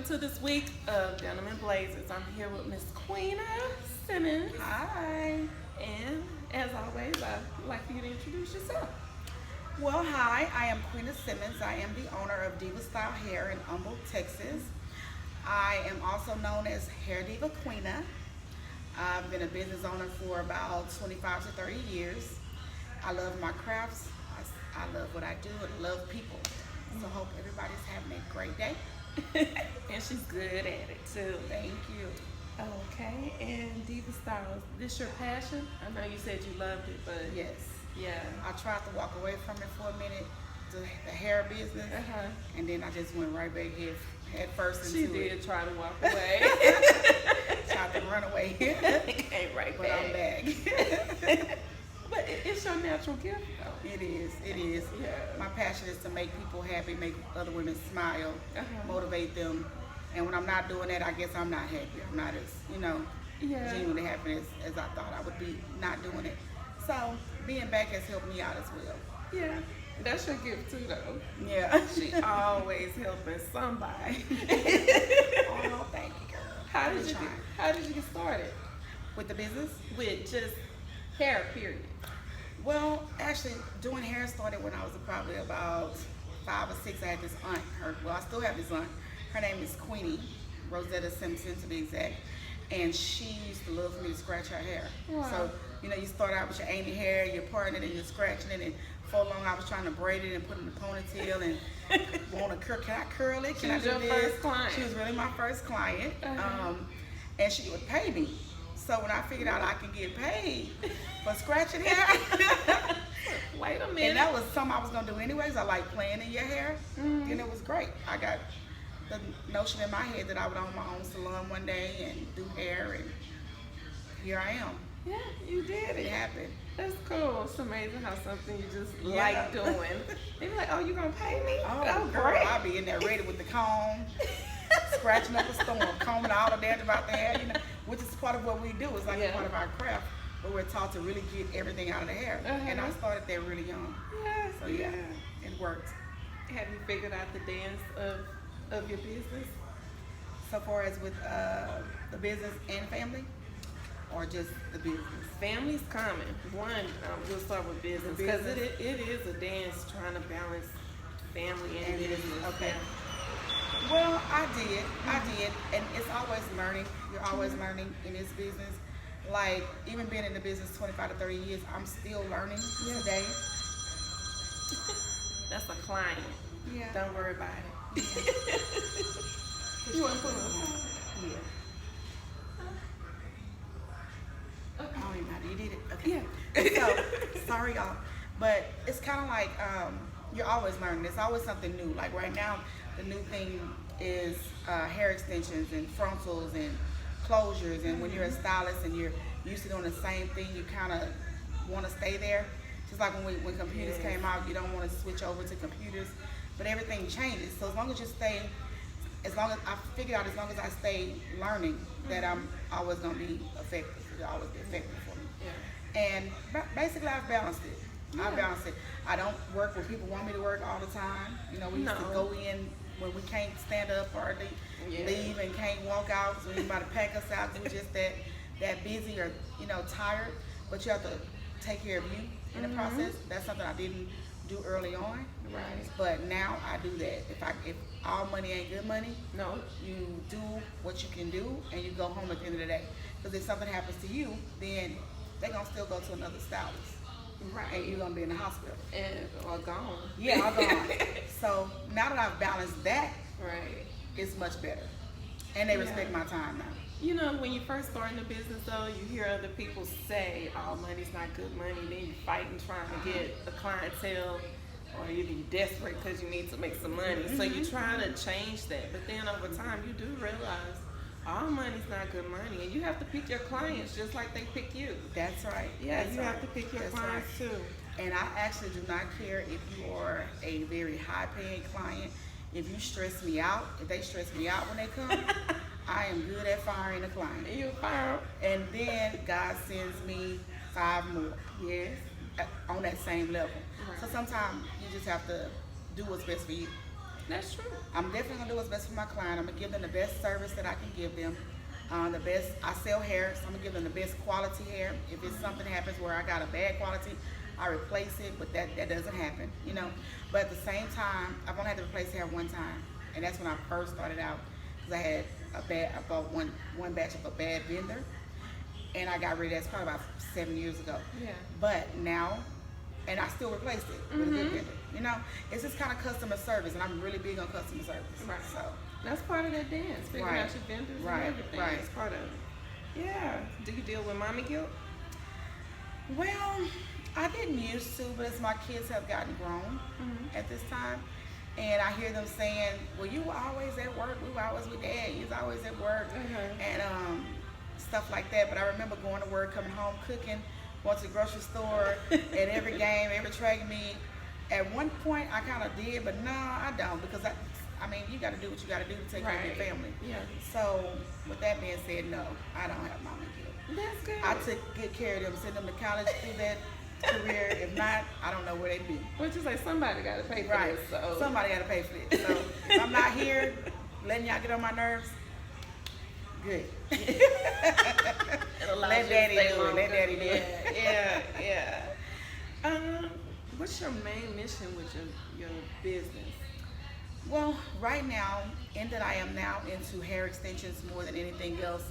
to this week of Denim and Blazers. I'm here with Miss Queena Simmons. Hi. And as always, I'd like for you to introduce yourself. Well, hi. I am Queena Simmons. I am the owner of DivaStyle Hair in Humboldt, Texas. I am also known as Hair Diva Queena. I've been a business owner for about 25 to 30 years. I love my crafts. I love what I do. I love people. So hope everybody's having a great day. And she's good at it too. Thank you. Okay, and DivaStyle, this your passion? I know you said you loved it, but Yes. yeah. I tried to walk away from it for a minute, the hair business, and then I just went right back head first into She it. did try to walk away. Tried to run away. Came right But back. I'm back. But it's your natural gift though. It is. Yeah. My passion is to make people happy, make other women smile, motivate them. And when I'm not doing that, I guess I'm not happy. I'm not as, Yeah. genuinely happy as I thought I would be not doing it. So being back has helped me out as well. Yeah. That's your gift too though. Yeah. She always helping somebody. Oh, thank you, girl. How I'm did trying. you get started With the business? with just hair period? Well, actually, doing hair started when I was probably about 5 or 6. I had this aunt. I still have this aunt. Her name is Queenie, Rosetta Simpson to be exact. And she used to love for me to scratch her hair. Wow. So, you start out with your Amy hair, you're parting it and you're scratching it. And for long, I was trying to braid it and put it in a ponytail and want to curl. Can I curl it? Can I was do your this? first client. She was really my first client. And she would pay me. So when I figured out I could get paid for scratching hair, Wait a minute. and that was something I was gonna do anyways. I like playing in your hair, and it was great. I got the notion in my head that I would own my own salon one day and do hair, and here I am. Yeah, you did It it. happened. That's cool. It's amazing how something you just Yeah. like doing. They be like, "Oh, you gonna pay me? Oh, girl, great." I'll be in there ready with the comb, scratching up a storm, combing all the dandruff out the hair, which is part of what we do. It's like Yeah. a part of our craft, but we're taught to really get everything out of the hair. And I started there really young. Yes, So yeah, it worked. Have you figured out the dance of your business? So far as with the business and family, or just the business? Family's common. One, we'll start with business The because business. it is a dance trying to balance family and business. Okay. Well, I did, and it's always learning. You're always learning in this business. Like, even being in the business 25 to 30 years, I'm still learning today. That's a client. Yeah. Don't worry about it. You want to put it Yeah. Okay. Oh, you know, you did it. Okay. Yeah. So, sorry, y'all. But it's kind of like you're always learning. There's always something new. Like right now, the new thing is hair extensions and frontals and closures. And when you're a stylist and you're used to doing the same thing, you kind of want to stay there. Just like when computers came out, you don't want to switch over to computers. But everything changes. So as long as I figured out, as long as I stay learning, that I'm always going to be effective. It'll always be effective for me. Yeah. And basically, I've balanced it. Yeah. I balance it. I don't work where people want me to work all the time. We used to go in when we can't stand up or leave and can't walk out. So anybody pack us out. We're just that busy or tired. But you have to take care of you in the process. That's something I didn't do early on. Right. But now I do that. If all money ain't good money, No. you do what you can do and you go home at the end of the day. Because if something happens to you, then they're gonna still go to another stylist. Right. And you're gonna be in the hospital. Or gone. Yeah, I'm gone. So now that I've balanced that, Right. it's much better. And they respect my time now. When you first start in the business, though, you hear other people say, "All money's not good money." Then you fighting trying to get a clientele, or either you're desperate because you need to make some money. So you try to change that, but then over time you do realize all money's not good money, and you have to pick your clients just like they pick you. That's right. Yeah, That's you right. have to pick your That's clients right. too. And I actually do not care if you are a very high-paying client. If you stress me out, if they stress me out when they come, I am good at firing a client. You fire. And then God sends me 5 more. Yes. On that same level. Right. So sometimes you just have to do what's best for you. That's true. I'm definitely gonna do what's best for my client. I'm gonna give them the best service that I can give them. The best. I sell hair, so I'm gonna give them the best quality hair. If it's something happens where I got a bad quality, I replace it. But that doesn't happen, you know. But at the same time, I've only had to replace hair one time, and that's when I first started out because I bought one batch of a bad vendor, and I got rid of that. It's probably about 7 years ago. Yeah. But now, and I still replaced it with a good vendor. You know, it's just kind of customer service, and I'm really big on customer service. Right. So That's part of that dance, figuring Right. out your vendors Right, and everything. right. It's part of it. Yeah. Do you deal with mommy guilt? Well, I didn't used to, but as my kids have gotten grown at this time, and I hear them saying, well, you were always at work. We were always with dad. You was always at work. And stuff like that. But I remember going to work, coming home, cooking, going to the grocery store, at every game, every track meet. At one point, I kind of did, but no, I don't, because I mean, you got to do what you got to do to take care of your family. Yeah. So, with that being said, no, I don't have mommy guilt. That's good. I took good care of them, sent them to college through that career. If not, I don't know where they'd be. Which is like somebody got to pay for Right. this. So. Somebody got to pay for it. So, if I'm not here letting y'all get on my nerves, good. Let daddy do it. Let daddy do it. Yeah. What's your main mission with your business? Well, right now, in that I am now into hair extensions more than anything else,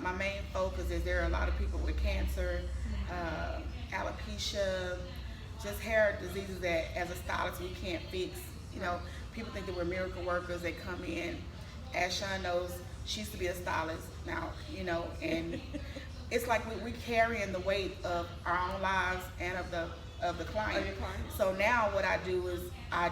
my main focus is there are a lot of people with cancer, alopecia, just hair diseases that as a stylist we can't fix. You know, people think that we're miracle workers. They come in. As Sean knows, she used to be a stylist now, you know, and it's like we carrying the weight of our own lives and of the client. So now what I do is I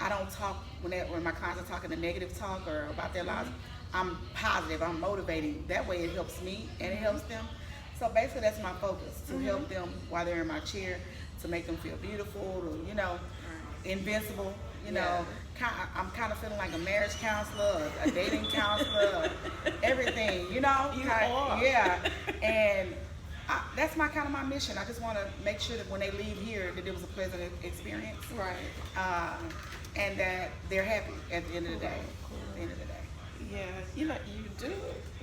don't talk when my clients are talking the negative talk or about their lives. I'm positive, I'm motivating. That way it helps me and it helps them. So basically that's my focus, to help them while they're in my chair, to make them feel beautiful, to, you know, invincible, you know. I'm kind of feeling like a marriage counselor, a dating counselor, everything, you know. You are. Yeah, and that's my mission. I just want to make sure that when they leave here that it was a pleasant experience, Right. And that they're happy at the end of the day. Cool. At the end of the day. Yeah, you know, you do.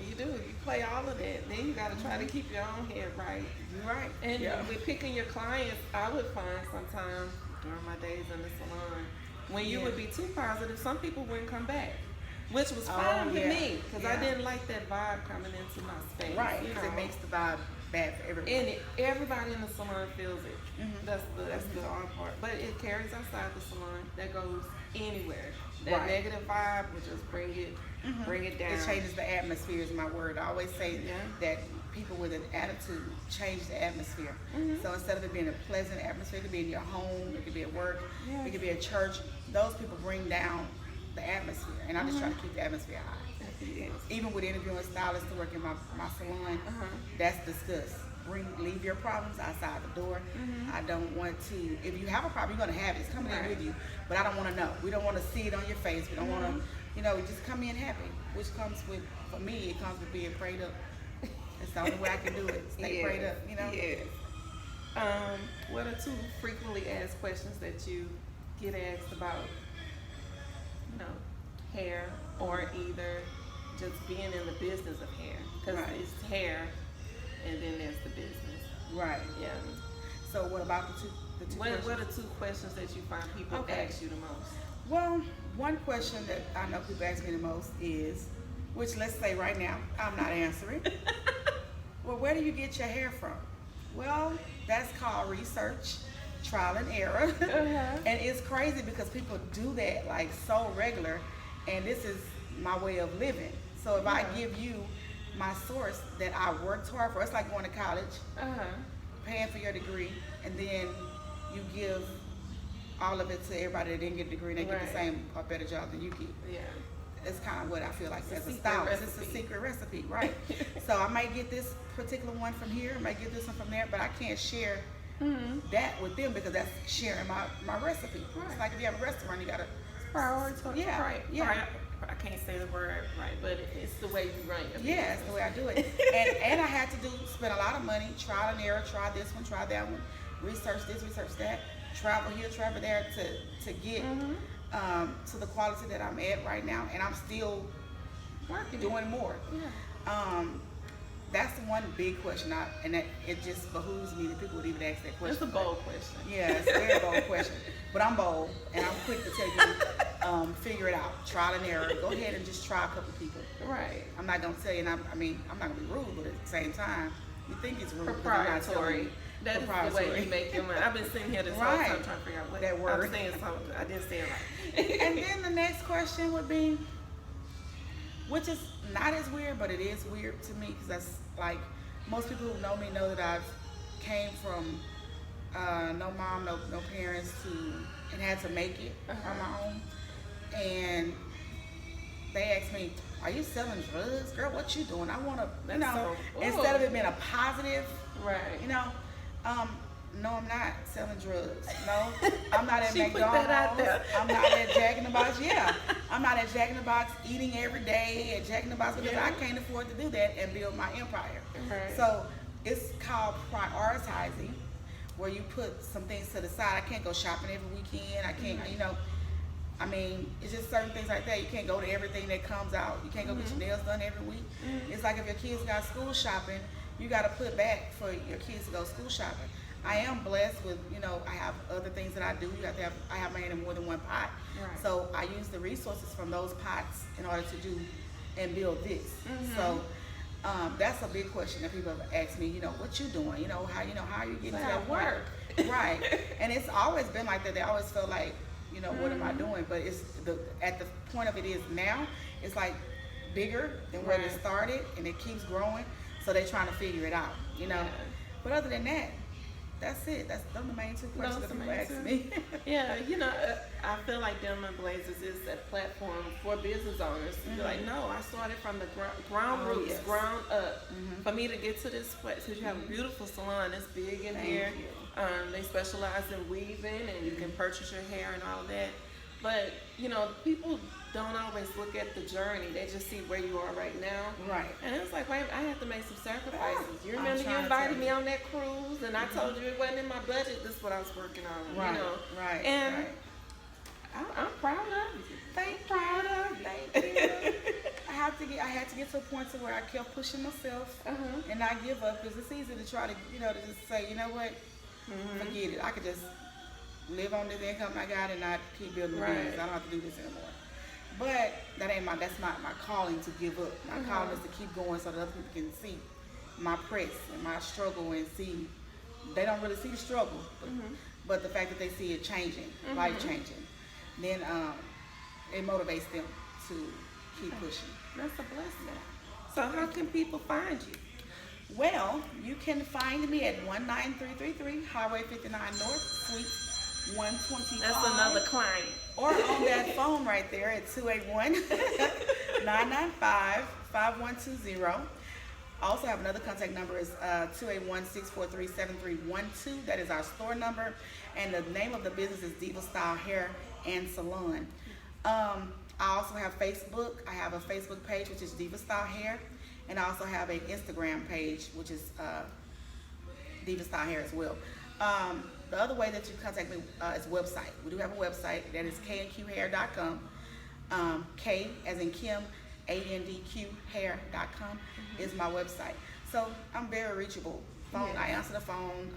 You play all of that. Then you got to try to keep your own head right. You're right. And with picking your clients, I would find sometimes during my days in the salon, when you would be too positive, some people wouldn't come back, which was fine with me because I didn't like that vibe coming into my space. Right, you because know? it makes the vibe bad for everybody. And everybody in the salon feels it. That's the hard part. But it carries outside the salon. That goes anywhere. That negative vibe will just bring it down. It changes the atmosphere is my word. I always say that people with an attitude change the atmosphere. So instead of it being a pleasant atmosphere, it could be in your home, it could be at work, it could be at church. Those people bring down the atmosphere, and I just try to keep the atmosphere high. Yes. Even with interviewing stylists to work in my salon, that's discussed. Leave your problems outside the door. I don't want to. If you have a problem, you're gonna have it. It's coming in with you, but I don't want to know. We don't want to see it on your face. We don't want to, you know, just come in happy. Which comes with, for me, it comes with being prayed up. It's the only way I can do it. Stay prayed up, you know. Yes. What are two frequently asked questions that you get asked about, you know, hair or either just being in the business of hair? Because it's hair, and then there's the business. Right. Yeah. So what about the two questions? What are two questions that you find people ask you the most? Well, one question that I know people ask me the most is, which let's say right now, I'm not answering. Well, where do you get your hair from? Well, that's called research, trial and error. And it's crazy because people do that like so regular, and this is my way of living. So if I give you my source that I worked hard for, it's like going to college, paying for your degree, and then you give all of it to everybody that didn't get a degree and they get the same or better job than you get. Yeah. It's kind of what I feel like as a stylist. It's a secret recipe, right? So I might get this particular one from here, I might get this one from there, but I can't share that with them because that's sharing my recipe. It's like if you have a restaurant, you gotta prioritize. Yeah. I can't say the word right, but it's the way you run your business. Yeah, it's the way I do it. and I had to spend a lot of money, trial and error, try this one, try that one, research this, research that, travel here, travel there to get to the quality that I'm at right now, and I'm still Working doing more. Yeah. That's the one big question, and that it just behooves me that people would even ask that question. It's a bold question. Yeah, it's a very bold question. But I'm bold, and I'm quick to tell you, figure it out, trial and error. Go ahead and just try a couple people. Right. I'm not gonna tell you, and I'm not gonna be rude, but at the same time, you think it's rude. Proprietary. That is the way you make your money. I've been sitting here this whole time trying to figure out what that word. I'm saying something. I didn't say it right. And then the next question would be, which is not as weird, but it is weird to me, because that's like, most people who know me know that I've came from no mom, no parents, and had to make it on my own. And they asked me, "Are you selling drugs, girl? What you doing?" I want to, instead of it being a positive, right? No, I'm not selling drugs. No, I'm not at She McDonald's. Put that out there. I'm not at Jack in the Box. Yeah, I'm not at Jack in the Box eating every day at Jack in the Box, because I can't afford to do that and build my empire. Right. So it's called prioritizing, where you put some things to the side. I can't go shopping every weekend. I can't, it's just certain things like that. You can't go to everything that comes out. You can't go get your nails done every week. It's like if your kids got school shopping, you got to put back for your kids to go school shopping. I am blessed with, I have other things that I do. I have my hand in more than one pot. Right. So I use the resources from those pots in order to do and build this. So that's a big question that people have asked me, what you doing? How are you getting to that work? Right. And it's always been like that. They always felt like, what am I doing? But it's at the point of it is now, it's like bigger than where it started, and it keeps growing. So they're trying to figure it out, Yeah. But other than that, that's it. Those are the main two questions that people ask me. Yeah, I feel like Denim and Blazers is a platform for business owners to be like, no, I started from the ground roots, ground up, for me to get to this place. Because you have a beautiful salon that's big in here. They specialize in weaving, and you can purchase your hair and all that. But, people don't always look at the journey. They just see where you are right now. Right. And it was like, wait, I have to make some sacrifices. You remember you invited me on that cruise, and I told you it wasn't in my budget. This is what I was working on. Right. Right. And I'm proud of you. Thank you. I had to get to a point to where I kept pushing myself and not give up, because it's easy to try to, to just say, you know what, forget it. I could just live on this income I got and not keep building business. I don't have to do this anymore. But that's not my calling to give up. My calling is to keep going so that other people can see my press and my struggle, and see, they don't really see the struggle, but the fact that they see it changing, life changing, then it motivates them to keep pushing. That's a blessing. So how can people find you? Well, you can find me at 19333 Highway 59 North, Suite 125. That's another client. Or on that phone right there at 281-995-5120. I also have another contact number, is 281-643-7312. That is our store number. And the name of the business is DivaStyle Hair and Salon. I also have Facebook. I have a Facebook page, which is DivaStyle Hair. And I also have an Instagram page, which is DivaStyle Hair as well. The other way that you contact me is website. We do have a website. That is kandqhair.com. K as in Kim, ANDQ hair.com is my website. So I'm very reachable. Phone, I answer the phone.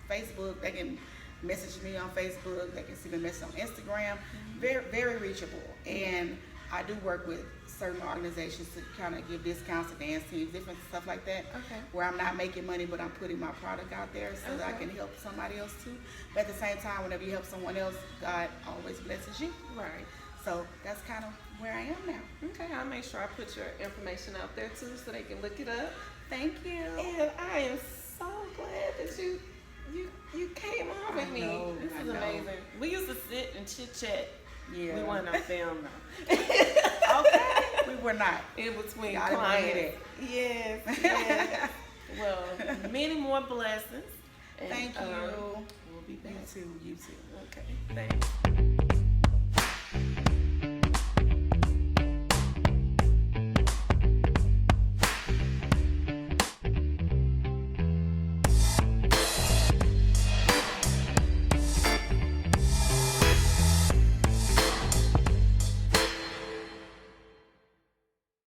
Facebook, they can message me on Facebook. They can see me message on Instagram. Very, very reachable. And I do work with certain organizations to kind of give discounts to dance teams, different stuff like that, where I'm not making money, but I'm putting my product out there so that I can help somebody else too. But at the same time, whenever you help someone else, God always blesses you. Right. So that's kind of where I am now. Okay, I'll make sure I put your information out there too, so they can look it up. Thank you. And I am so glad that you came on with me. This is amazing. We used to sit and chit chat. Yeah. We weren't on film though. Okay. We were not. In between I didn't clients. get it. Yes. Well, many more blessings. And, Thank you. We'll be back. You too. Okay. Thanks.